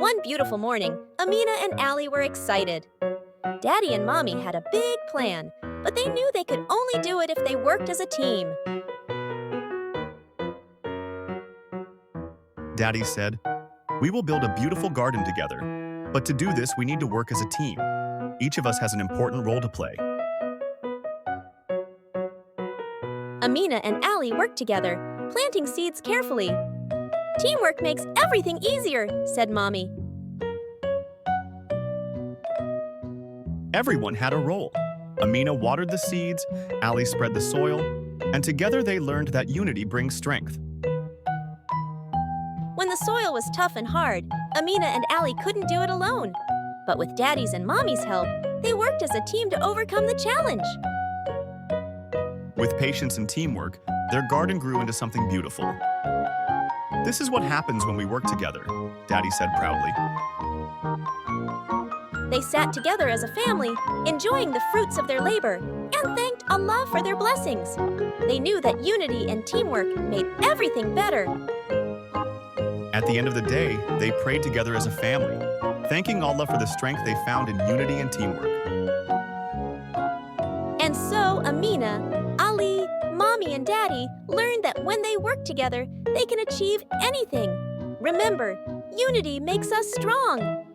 One beautiful morning, Amina and Ali were excited. Daddy and Mommy had a big plan, but they knew they could only do it if they worked as a team. Daddy said, "We will build a beautiful garden together. But to do this, we need to work as a team. Each of us has an important role to play." Amina and Ali worked together, planting seeds carefully. "Teamwork makes everything easier," said Mommy. Everyone had a role. Amina watered the seeds, Ali spread the soil, and together they learned that unity brings strength. When the soil was tough and hard, Amina and Ali couldn't do it alone. But with Daddy's and Mommy's help, they worked as a team to overcome the challenge. With patience and teamwork, their garden grew into something beautiful. "This is what happens when we work together," Daddy said proudly. They sat together as a family, enjoying the fruits of their labor, and thanked Allah for their blessings. They knew that unity and teamwork made everything better. At the end of the day, they prayed together as a family, thanking Allah for the strength they found in unity and teamwork. And so Amina, Ali, Mommy, and Daddy learned that when they work together, they can achieve anything. Remember, unity makes us strong.